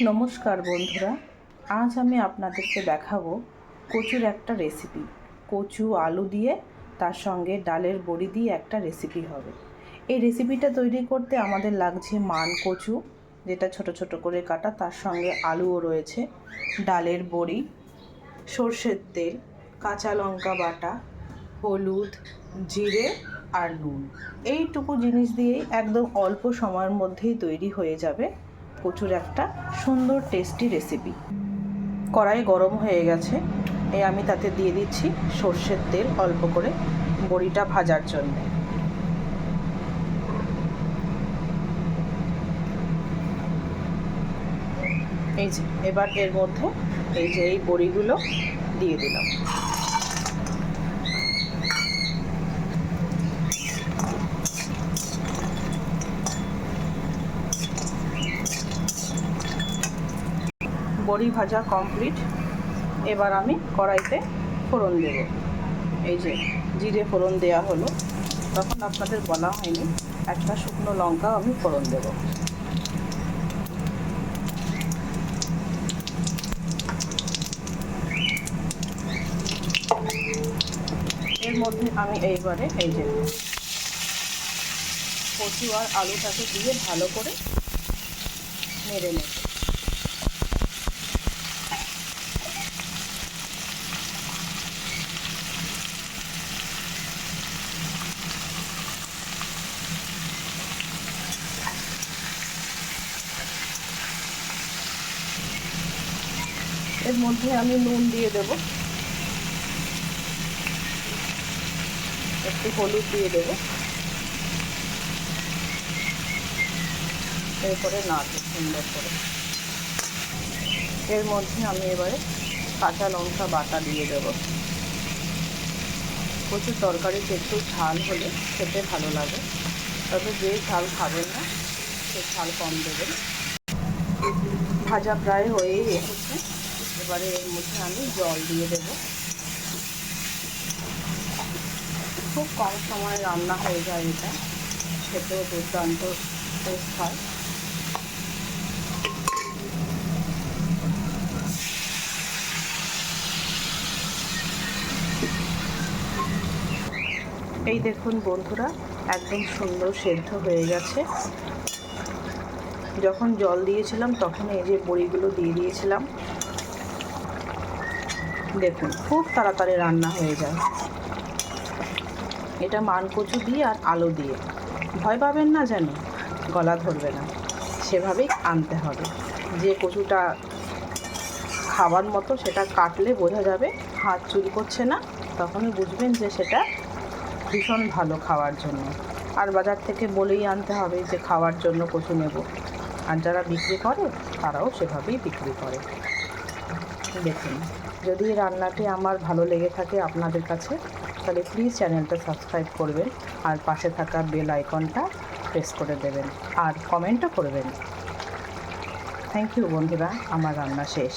নমস্কার বন্ধুরা, আজ আমি আপনাদেরকে দেখাবো কচুর একটা রেসিপি। কচু আলু দিয়ে তার সঙ্গে ডালের বড়ি দিয়ে একটা রেসিপি হবে। এই রেসিপিটা তৈরি করতে আমাদের লাগছে মান কচু, যেটা ছোট ছোট করে কাটা, তার সঙ্গে আলুও রয়েছে, ডালের বড়ি, সর্ষের তেল, কাঁচা লঙ্কা বাটা, হলুদ, জিরে আর নুন। এইটুকু জিনিস দিয়েই একদম অল্প সময়ের মধ্যেই তৈরি হয়ে যাবে কচুর একটা সুন্দর টেস্টি রেসিপি। কড়াই গরম হয়ে গেছে, আমি তাতে দিয়ে দিচ্ছি সর্ষের তেল অল্প করে বড়িটা ভাজার জন্য। এই যে এবার এর মধ্যে এই বড়িগুলো দিয়ে দিলাম। বড়ি ভাজা কমপ্লিট। এবার আমি কড়াইতে ফোড়ন দেব। এই যে জিরে ফোড়ন দেওয়া হলো, তখন আপনাদের বলা হয়নি, একটা শুকনো লঙ্কা আমি ফোড়ন দেব। এর মধ্যে আমি এইবারে এই যে কচু আর আলুটাকে দিয়ে ভালো করে নেড়ে নেব। এর মধ্যে আমি নুন দিয়ে দেব, একটু হলুদ দিয়ে দেব, এরপরে নাড়ব সুন্দর করে। এর মধ্যে আমি এবারে কাঁচা লঙ্কা বাটা দিয়ে দেব। কচুর তরকারিতে একটু ঝাল হলে খেতে ভালো লাগে, তবে যে ঝাল খাবেন না সে ঝাল কম দেবেন। ভাজা প্রায় হয়েই এসেছে, এবারে এর মধ্যে আমি জল দিয়ে দেব। খুব কম সময়ে রান্না হয়ে যায়, এটা খেতেও দুর্দান্ত টেস্ট হয়। এই দেখুন বন্ধুরা, একদম সুন্দর সেদ্ধ হয়ে গেছে। যখন জল দিয়েছিলাম তখন এই যে বড়িগুলো দিয়ে দিয়েছিলাম। দেখুন খুব তাড়াতাড়ি রান্না হয়ে যায়। এটা মান কচু দিয়ে আর আলু দিয়ে। ভয় পাবেন না যেন, গলা ধরবে না, সেভাবেই আনতে হবে। যে কচুটা খাবার মতো সেটা কাটলে বোঝা যাবে হাত চুল করছে না, তখনই বুঝবেন যে সেটা ভীষণ ভালো খাওয়ার জন্য। আর বাজার থেকে বলেই আনতে হবে যে খাওয়ার জন্য কচু নেব, আর যারা বিক্রি করে তারাও সেভাবেই বিক্রি করে। দেখুন, যদি রান্নাটি আমার ভালো লেগে থাকে আপনাদের কাছে, তাহলে প্লিজ চ্যানেলটা সাবস্ক্রাইব করবেন আর পাশে থাকা বেল আইকনটা প্রেস করে দেবেন আর কমেন্টও করবেন। থ্যাংক ইউ বন্ধুরা, আমার রান্না শেষ।